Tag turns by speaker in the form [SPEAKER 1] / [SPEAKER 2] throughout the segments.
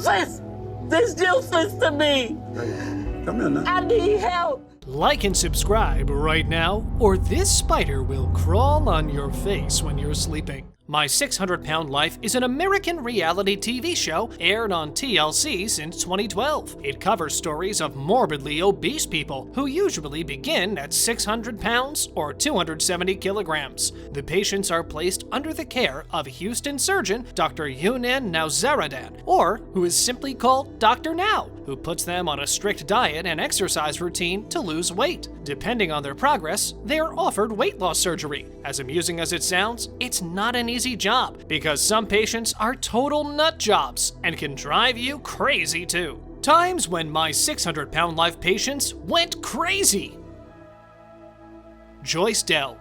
[SPEAKER 1] useless! This is useless to me!
[SPEAKER 2] Come here now.
[SPEAKER 1] I need help!
[SPEAKER 3] Like and subscribe right now, or this spider will crawl on your face when you're sleeping. My 600-Pound Life is an American reality TV show aired on TLC since 2012. It covers stories of morbidly obese people who usually begin at 600 pounds or 270 kilograms. The patients are placed under the care of Houston surgeon Dr. Younan Nowzaradan, or who is simply called Dr. Now, who puts them on a strict diet and exercise routine to lose weight. Depending on their progress, they are offered weight loss surgery. As amusing as it sounds, it's not an easy job, because some patients are total nut jobs and can drive you crazy too. Times when my 600-Pound Life patients went crazy. Joyce Dell.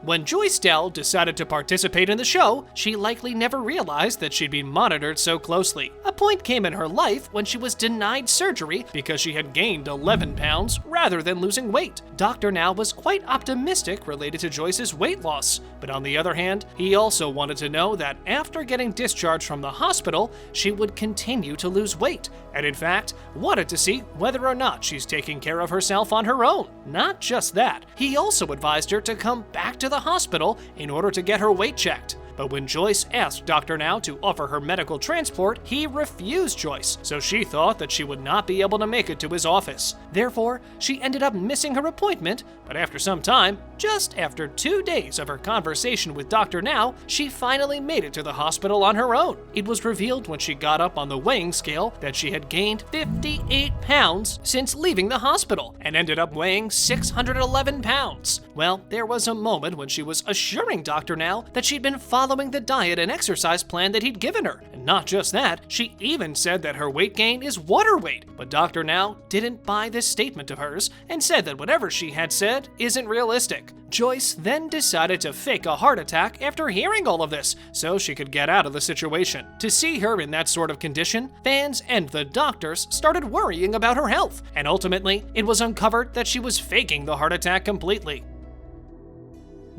[SPEAKER 3] When Joyce Dell decided to participate in the show, she likely never realized that she'd be monitored so closely. A point came in her life when she was denied surgery because she had gained 11 pounds rather than losing weight. Dr. Now was quite optimistic related to Joyce's weight loss, but on the other hand, he also wanted to know that after getting discharged from the hospital, she would continue to lose weight, and in fact, wanted to see whether or not she's taking care of herself on her own. Not just that, he also advised her to come back to the hospital in order to get her weight checked. But when Joyce asked Dr. Now to offer her medical transport, he refused Joyce, so she thought that she would not be able to make it to his office. Therefore, she ended up missing her appointment, but after some time, just after 2 days of her conversation with Dr. Now, she finally made it to the hospital on her own. It was revealed when she got up on the weighing scale that she had gained 58 pounds since leaving the hospital and ended up weighing 611 pounds. Well, there was a moment when she was assuring Dr. Now that she'd been following the diet and exercise plan that he'd given her. And not just that, she even said that her weight gain is water weight. But Dr. Now didn't buy this statement of hers and said that whatever she had said isn't realistic. Joyce then decided to fake a heart attack after hearing all of this so she could get out of the situation. To see her in that sort of condition, fans and the doctors started worrying about her health, and ultimately it was uncovered that she was faking the heart attack completely.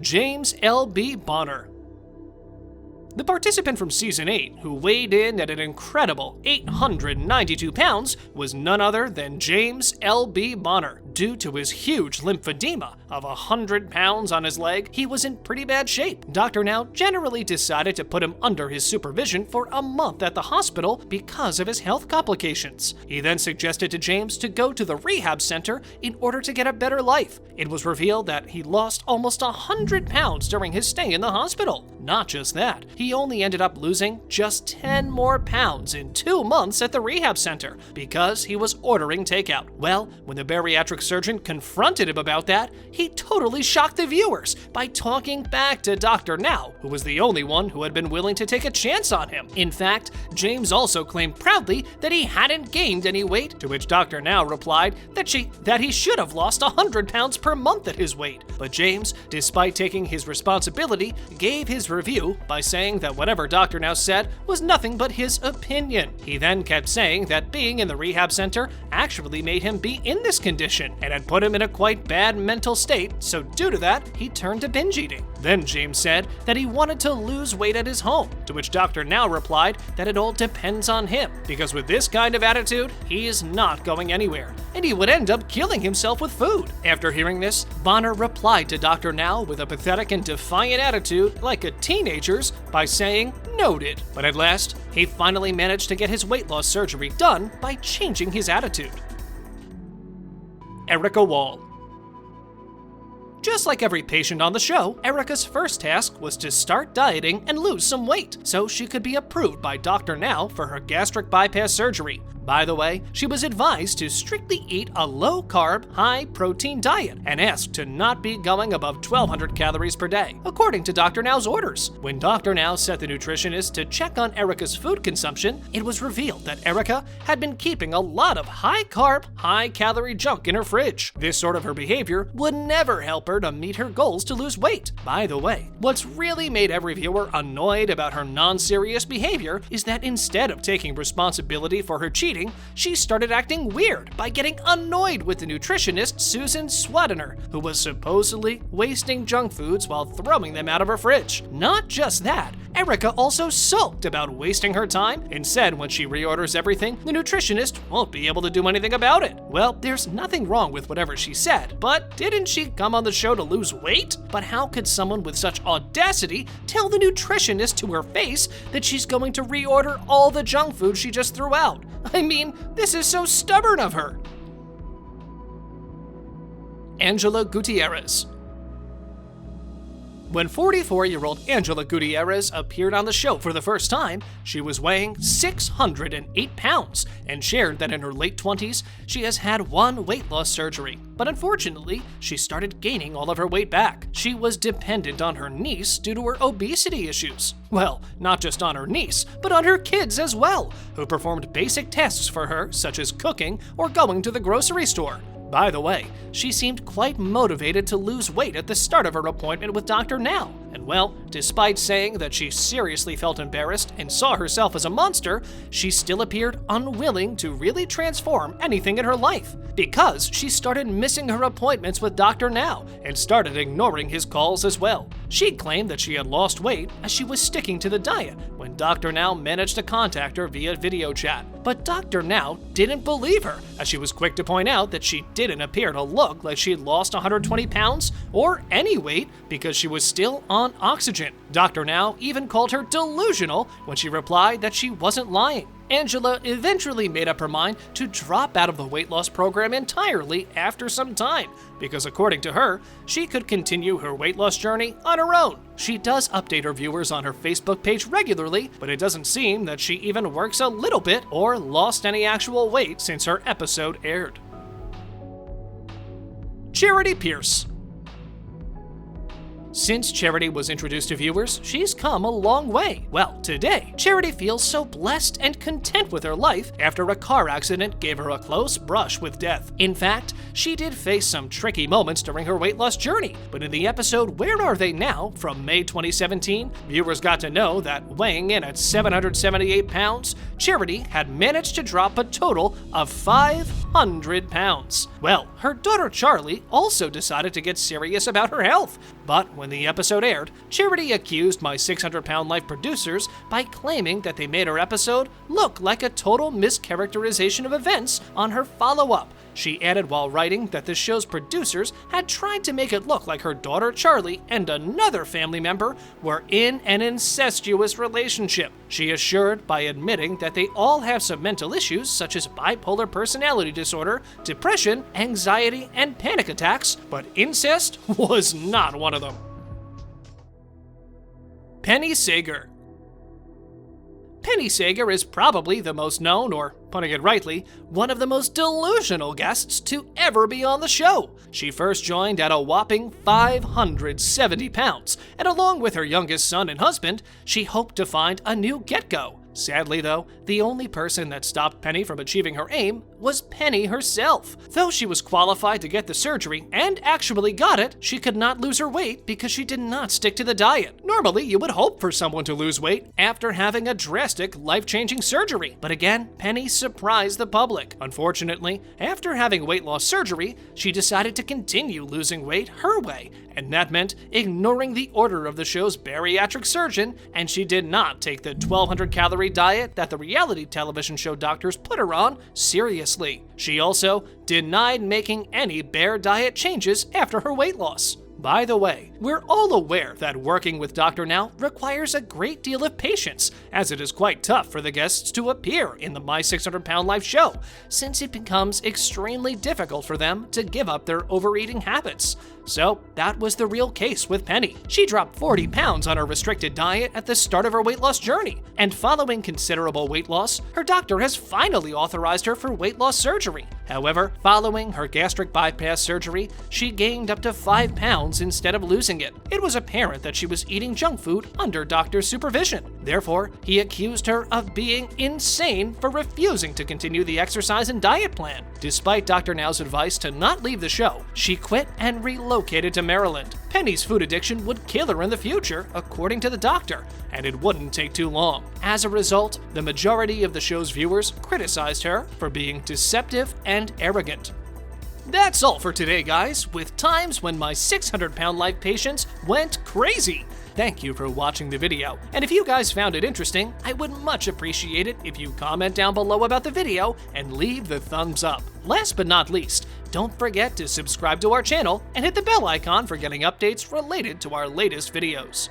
[SPEAKER 3] James L.B. Bonner. The participant from Season 8, who weighed in at an incredible 892 pounds, was none other than James L.B. Bonner. Due to his huge lymphedema of 100 pounds on his leg, he was in pretty bad shape. Dr. Now generally decided to put him under his supervision for a month at the hospital because of his health complications. He then suggested to James to go to the rehab center in order to get a better life. It was revealed that he lost almost 100 pounds during his stay in the hospital. Not just that, he only ended up losing just 10 more pounds in 2 months at the rehab center because he was ordering takeout. Well, when the bariatric surgeon confronted him about that, he totally shocked the viewers by talking back to Dr. Now, who was the only one who had been willing to take a chance on him. In fact, James also claimed proudly that he hadn't gained any weight, to which Dr. Now replied that he should have lost 100 pounds per month at his weight. But James, despite taking his responsibility, gave his review by saying that whatever Dr. Now said was nothing but his opinion. He then kept saying that being in the rehab center actually made him be in this condition and had put him in a quite bad mental state, so due to that, he turned to binge eating. Then James said that he wanted to lose weight at his home, to which Dr. Now replied that it all depends on him, because with this kind of attitude, he is not going anywhere, and he would end up killing himself with food. After hearing this, Bonner replied to Dr. Now with a pathetic and defiant attitude like a teenager's by saying, "Noted." But at last, he finally managed to get his weight loss surgery done by changing his attitude. Erica Wall. Just like every patient on the show, Erica's first task was to start dieting and lose some weight so she could be approved by Dr. Now for her gastric bypass surgery. By the way, she was advised to strictly eat a low-carb, high-protein diet and asked to not be going above 1,200 calories per day, according to Dr. Now's orders. When Dr. Now set the nutritionist to check on Erica's food consumption, it was revealed that Erica had been keeping a lot of high-carb, high-calorie junk in her fridge. This sort of her behavior would never help her to meet her goals to lose weight. By the way, what's really made every viewer annoyed about her non-serious behavior is that instead of taking responsibility for her cheating, cooking, she started acting weird by getting annoyed with the nutritionist Susan Swadener, who was supposedly wasting junk foods while throwing them out of her fridge. Not just that, Erica also sulked about wasting her time and said when she reorders everything, the nutritionist won't be able to do anything about it. Well, there's nothing wrong with whatever she said, but didn't she come on the show to lose weight? But how could someone with such audacity tell the nutritionist to her face that she's going to reorder all the junk food she just threw out? I mean, this is so stubborn of her. Angela Gutierrez. When 44-year-old Angela Gutierrez appeared on the show for the first time, she was weighing 608 pounds and shared that in her late 20s, she has had one weight loss surgery. But unfortunately, she started gaining all of her weight back. She was dependent on her niece due to her obesity issues. Well, not just on her niece, but on her kids as well, who performed basic tasks for her, such as cooking or going to the grocery store. By the way, she seemed quite motivated to lose weight at the start of her appointment with Dr. Now. And well, despite saying that she seriously felt embarrassed and saw herself as a monster, she still appeared unwilling to really transform anything in her life, because she started missing her appointments with Dr. Now and started ignoring his calls as well. She claimed that she had lost weight as she was sticking to the diet when Dr. Now managed to contact her via video chat. But Dr. Now didn't believe her, as she was quick to point out that she didn't appear to look like she had lost 120 pounds or any weight because she was still on oxygen. Dr. Now even called her delusional when she replied that she wasn't lying. Angela eventually made up her mind to drop out of the weight loss program entirely after some time, because according to her, she could continue her weight loss journey on her own. She does update her viewers on her Facebook page regularly, but it doesn't seem that she even works a little bit or lost any actual weight since her episode aired. Charity Pierce. Since Charity was introduced to viewers, she's come a long way. Well, today, Charity feels so blessed and content with her life after a car accident gave her a close brush with death. In fact, she did face some tricky moments during her weight loss journey, but in the episode Where Are They Now? From May 2017, viewers got to know that weighing in at 778 pounds, Charity had managed to drop a total of 500 pounds. Well, her daughter Charlie also decided to get serious about her health, but when the episode aired, Charity accused My 600 Pound Life producers by claiming that they made her episode look like a total mischaracterization of events on her follow-up. She added while writing that the show's producers had tried to make it look like her daughter Charlie and another family member were in an incestuous relationship. She assured by admitting that they all have some mental issues such as bipolar personality disorder, depression, anxiety, and panic attacks, but incest was not one of them. Penny Sager. Penny Sager is probably the most known, or putting it rightly, one of the most delusional guests to ever be on the show. She first joined at a whopping 570 pounds, and along with her youngest son and husband, she hoped to find a new get-go. Sadly, though, the only person that stopped Penny from achieving her aim was Penny herself. Though she was qualified to get the surgery and actually got it, she could not lose her weight because she did not stick to the diet. Normally, you would hope for someone to lose weight after having a drastic, life-changing surgery. But again, Penny surprised the public. Unfortunately, after having weight loss surgery, she decided to continue losing weight her way, and that meant ignoring the order of the show's bariatric surgeon, and she did not take the 1,200-calorie diet that the reality television show doctors put her on seriously. She also denied making any bare diet changes after her weight loss. By the way, we're all aware that working with Dr. Now requires a great deal of patience, as it is quite tough for the guests to appear in the My 600 Pound Life show, since it becomes extremely difficult for them to give up their overeating habits. So that was the real case with Penny. She dropped 40 pounds on her restricted diet at the start of her weight loss journey, and following considerable weight loss, her doctor has finally authorized her for weight loss surgery. However, following her gastric bypass surgery, she gained up to 5 pounds instead of losing it. It was apparent that she was eating junk food under doctor's supervision. Therefore, he accused her of being insane for refusing to continue the exercise and diet plan. Despite Dr. Now's advice to not leave the show, she quit and relocated to Maryland. Penny's food addiction would kill her in the future, according to the doctor, and it wouldn't take too long. As a result, the majority of the show's viewers criticized her for being deceptive and arrogant. That's all for today, guys, with times when my 600-pound life patients went crazy. Thank you for watching the video, and if you guys found it interesting, I would much appreciate it if you comment down below about the video and leave the thumbs up. Last but not least, don't forget to subscribe to our channel and hit the bell icon for getting updates related to our latest videos.